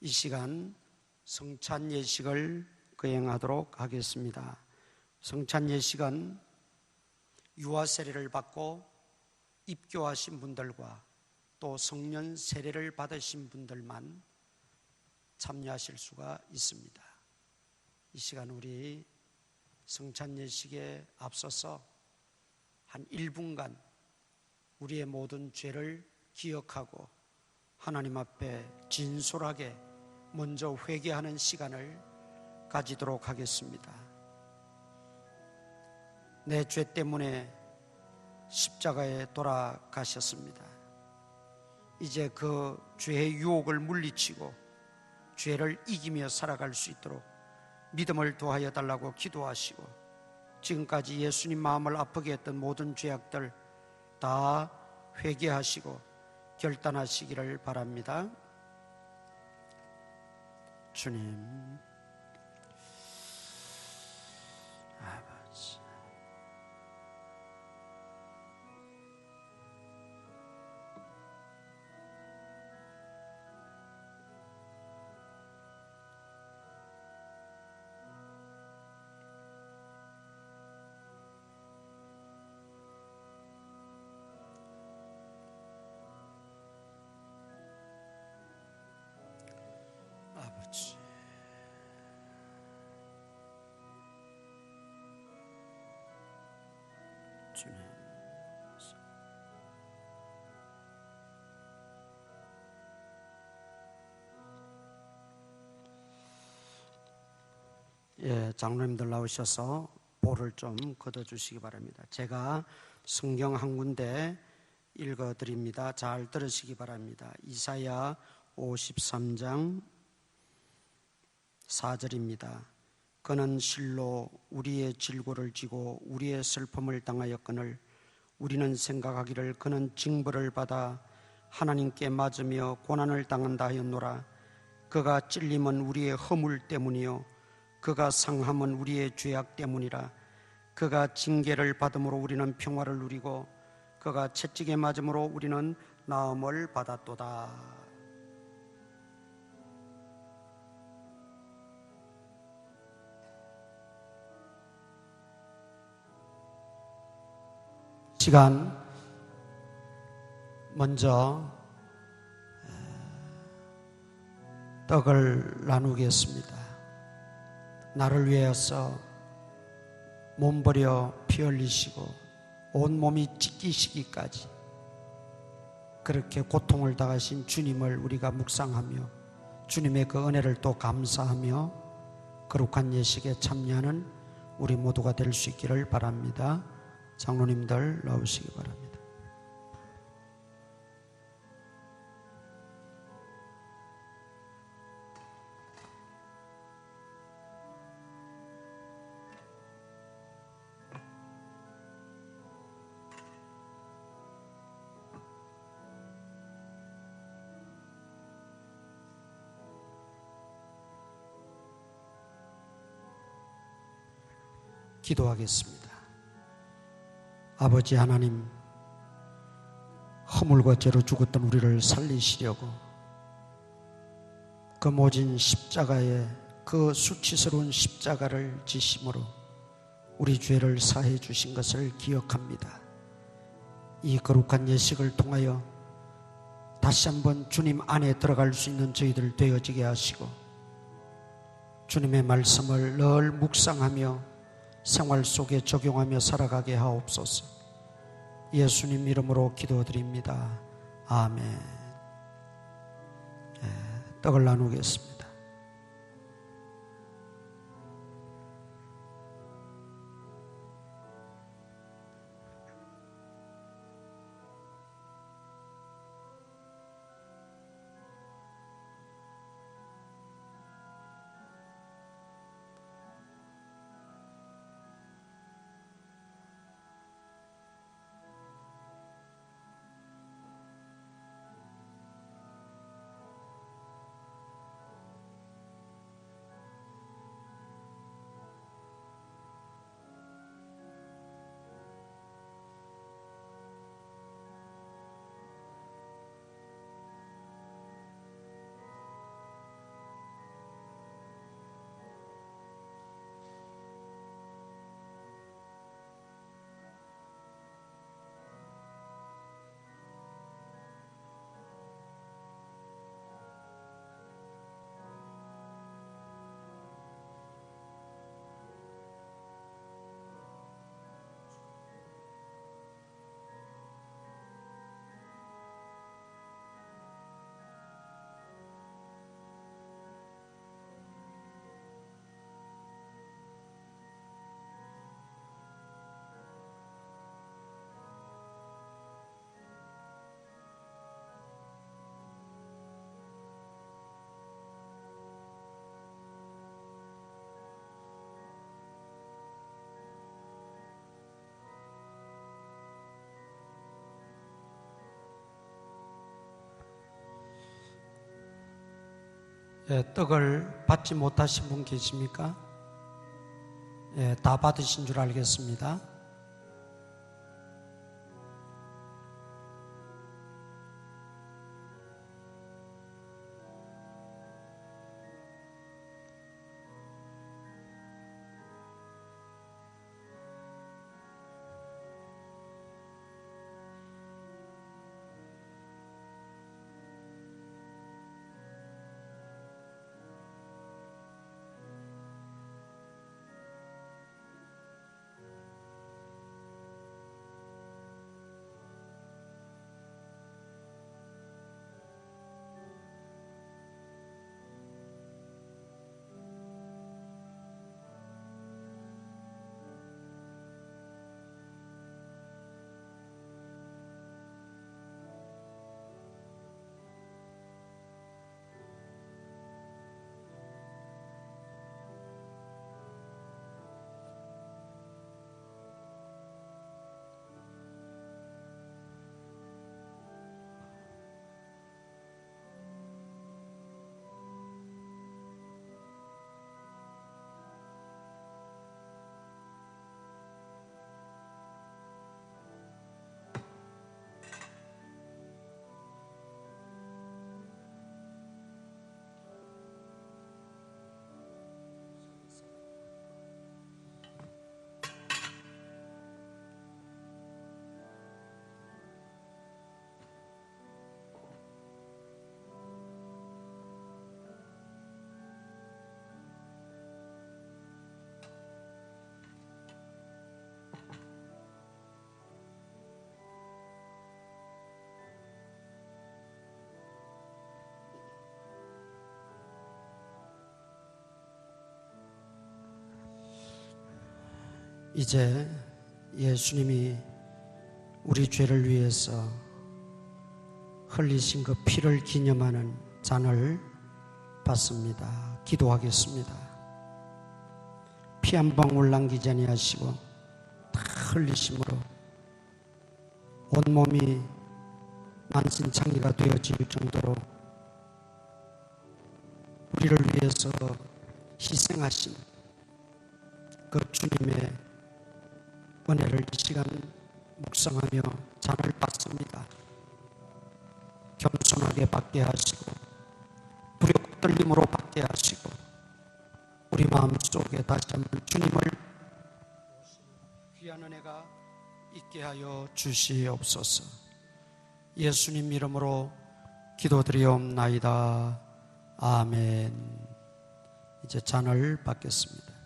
Speaker 1: 이 시간 성찬 예식을 거행하도록 하겠습니다. 성찬 예식은 유아 세례를 받고 입교하신 분들과 또 성년 세례를 받으신 분들만 참여하실 수가 있습니다. 이 시간 우리 성찬 예식에 앞서서 한 1분간 우리의 모든 죄를 기억하고 하나님 앞에 진솔하게 먼저 회개하는 시간을 가지도록 하겠습니다. 내 죄 때문에 십자가에 돌아가셨습니다. 이제 그 죄의 유혹을 물리치고 죄를 이기며 살아갈 수 있도록 믿음을 더하여 달라고 기도하시고 지금까지 예수님 마음을 아프게 했던 모든 죄악들 다 회개하시고 결단하시기를 바랍니다. 주님, 아버지, 아버지, 주님, 장로님들 나오셔서 볼을 좀 걷어주시기 바랍니다. 제가 성경 한 군데 읽어드립니다. 잘 들으시기 바랍니다. 이사야 53장 4절입니다. 그는 실로 우리의 질고를 지고 우리의 슬픔을 당하였거늘 우리는 생각하기를 그는 징벌을 받아 하나님께 맞으며 고난을 당한다 하였노라. 그가 찔림은 우리의 허물 때문이요 그가 상함은 우리의 죄악 때문이라. 그가 징계를 받음으로 우리는 평화를 누리고 그가 채찍에 맞음으로 우리는 나음을 받았도다. 시간 먼저 떡을 나누겠습니다. 나를 위해서 몸버려 피 흘리시고 온몸이 찢기시기까지 그렇게 고통을 당하신 주님을 우리가 묵상하며 주님의 그 은혜를 또 감사하며 거룩한 예식에 참여하는 우리 모두가 될 수 있기를 바랍니다. 장로님들 나오시기 바랍니다. 기도하겠습니다. 아버지 하나님, 허물과 죄로 죽었던 우리를 살리시려고 그 모진 십자가에 그 수치스러운 십자가를 지심으로 우리 죄를 사해 주신 것을 기억합니다. 이 거룩한 예식을 통하여 다시 한번 주님 안에 들어갈 수 있는 저희들 되어지게 하시고 주님의 말씀을 늘 묵상하며 생활 속에 적용하며 살아가게 하옵소서. 예수님 이름으로 기도드립니다. 아멘. 떡을 나누겠습니다. 떡을 받지 못하신 분 계십니까? 다 받으신 줄 알겠습니다. 이제 예수님이 우리 죄를 위해서 흘리신 그 피를 기념하는 잔을 받습니다. 기도하겠습니다. 피 한 방울 남기지 아니하시고 다 흘리심으로 온몸이 만신창이가 되어질 정도로 우리를 위해서 희생하신 그 주님의 은혜를 이 시간 묵상하며 잔을 받습니다. 겸손하게 받게 하시고 부력 떨림으로 받게 하시고 우리 마음속에 다시 한번 주님을 귀한 은혜가 있게 하여 주시옵소서. 예수님 이름으로 기도드리옵나이다. 아멘. 이제 잔을 받겠습니다.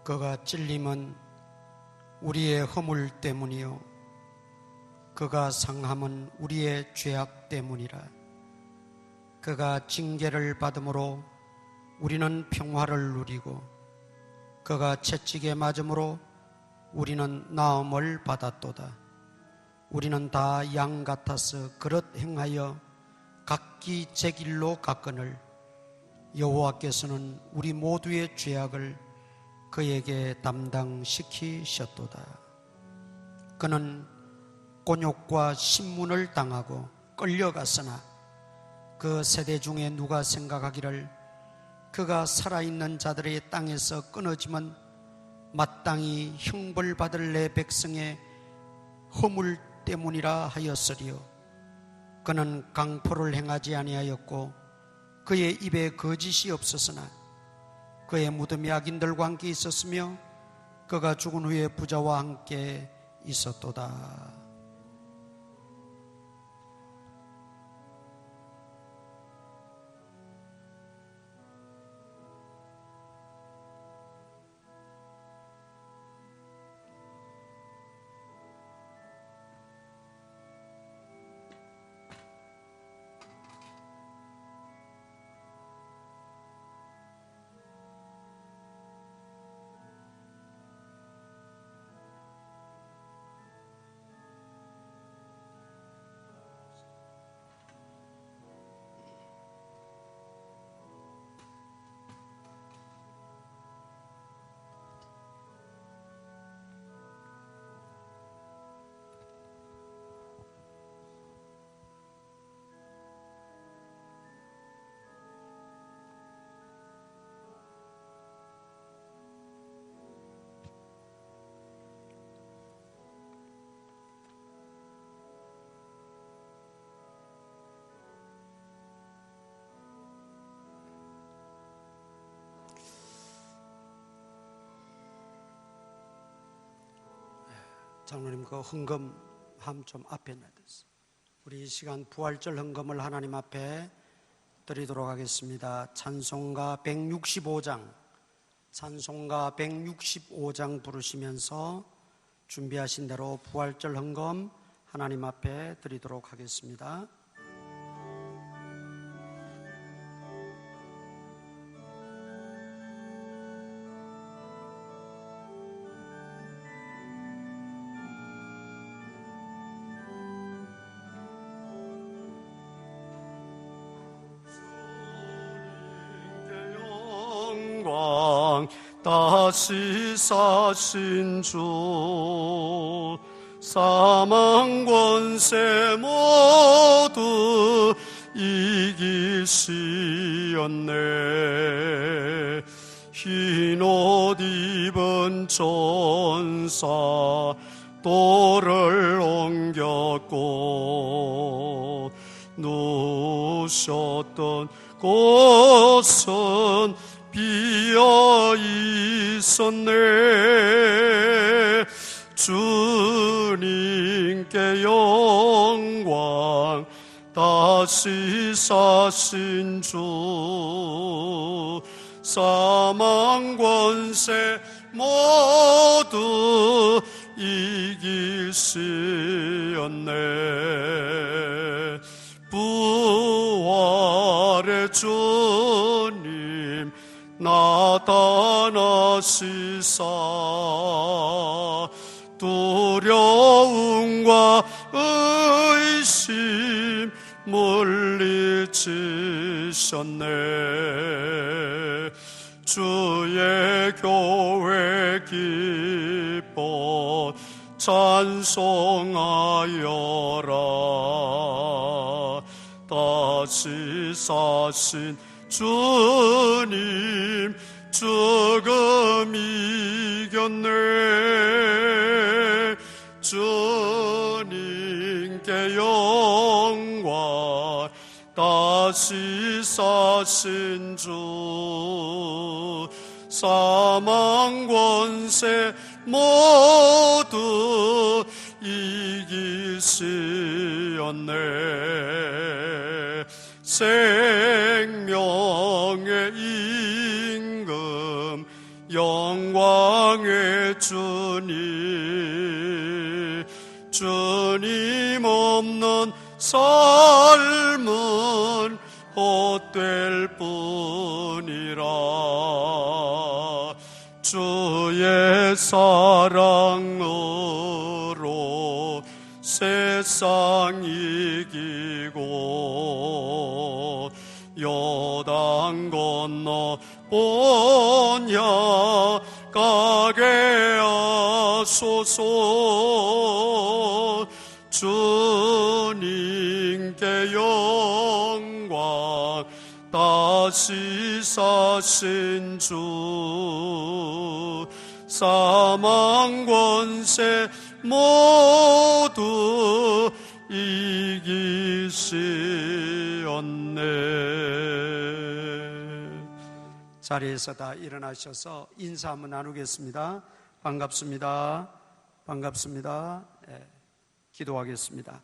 Speaker 1: 그가 찔림은 우리의 허물 때문이요 그가 상함은 우리의 죄악 때문이라. 그가 징계를 받음으로 우리는 평화를 누리고 그가 채찍에 맞음으로 우리는 나음을 받았도다. 우리는 다 양 같아서 그릇 행하여 각기 제 길로 갔거늘 여호와께서는 우리 모두의 죄악을 그에게 담당시키셨도다. 그는 곤욕과 신문을 당하고 끌려갔으나 그 세대 중에 누가 생각하기를 그가 살아있는 자들의 땅에서 끊어지면 마땅히 형벌받을 내 백성의 허물 때문이라 하였으리요. 그는 강포를 행하지 아니하였고 그의 입에 거짓이 없었으나 그의 무덤이 악인들과 함께 있었으며 그가 죽은 후에 부자와 함께 있었도다. 장로님, 그 헌금함 좀 앞에 놔두세요. 우리 이 시간 부활절 헌금을 하나님 앞에 드리도록 하겠습니다. 찬송가 165장, 찬송가 165장 부르시면서 준비하신 대로 부활절 헌금 하나님 앞에 드리도록 하겠습니다.
Speaker 2: 다시 사신 주 사망 권세 모두 이기시었네. 흰 옷 입은 천사 돌을 옮겼고 누우셨던 곳은 비어 있었네. 주님께 영광, 다시 사신 주 사망 권세 모두 이기시었네. 부활의 주님 나타나시사 두려움과 의심 물리치셨네. 주의 교회 기뻐 찬송하여라. 다시 사신 주님 죽음 이겼네. 주님께 영광, 다시 사신 주 사망 권세 모두 이기시었네. 생명의 임금 영광의 주님, 주님 없는 삶은 헛될 뿐이라. 주의 사랑으로 세상 이기고 요단 건너 본향 가게 하소서. 주님께 영광, 다시 사신 주 사망 권세 모두 이기시었네.
Speaker 1: 자리에서 다 일어나셔서 인사 한번 나누겠습니다. 반갑습니다. 반갑습니다. 네, 기도하겠습니다.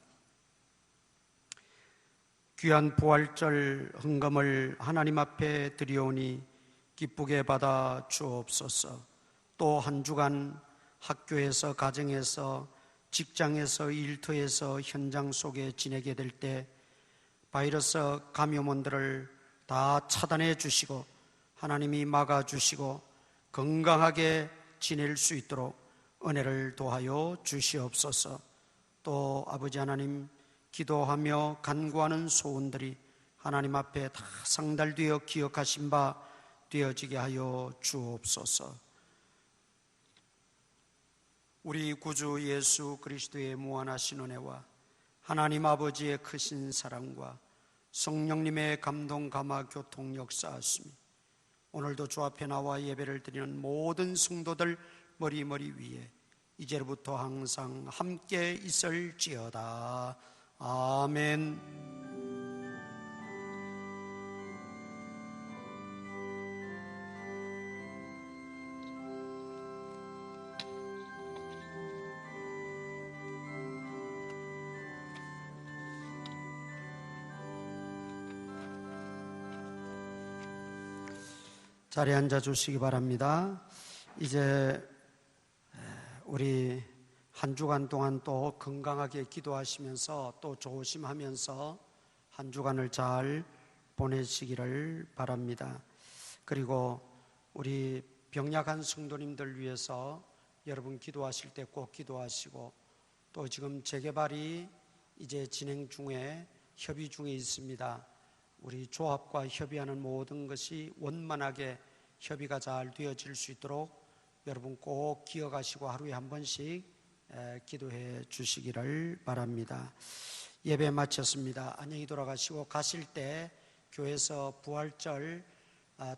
Speaker 1: 귀한 부활절 헌금을 하나님 앞에 드리오니 기쁘게 받아 주옵소서. 또 한 주간 학교에서, 가정에서, 직장에서, 일터에서, 현장 속에 지내게 될 때 바이러스 감염원들을 다 차단해 주시고 하나님이 막아주시고 건강하게 지낼 수 있도록 은혜를 도하여 주시옵소서. 또 아버지 하나님, 기도하며 간구하는 소원들이 하나님 앞에 다 상달되어 기억하신 바 되어지게 하여 주옵소서. 우리 구주 예수 그리스도의 무한하신 은혜와 하나님 아버지의 크신 사랑과 성령님의 감동 감화 교통 역사하심이 오늘도 주 앞에 나와 예배를 드리는 모든 성도들 머리 위에 이제부터 항상 함께 있을지어다. 아멘. 자리에 앉아 주시기 바랍니다. 이제 우리 한 주간 동안 또 건강하게 기도하시면서 또 조심하면서 한 주간을 잘 보내시기를 바랍니다. 그리고 우리 병약한 성도님들 위해서 여러분 기도하실 때 꼭 기도하시고, 또 지금 재개발이 이제 진행 중에 협의 중에 있습니다. 우리 조합과 협의하는 모든 것이 원만하게 협의가 잘 되어질 수 있도록 여러분 꼭 기억하시고 하루에 한 번씩 기도해 주시기를 바랍니다. 예배 마쳤습니다. 안녕히 돌아가시고 가실 때 교회에서 부활절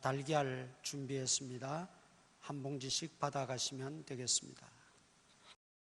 Speaker 1: 달걀 준비했습니다. 한 봉지씩 받아가시면 되겠습니다.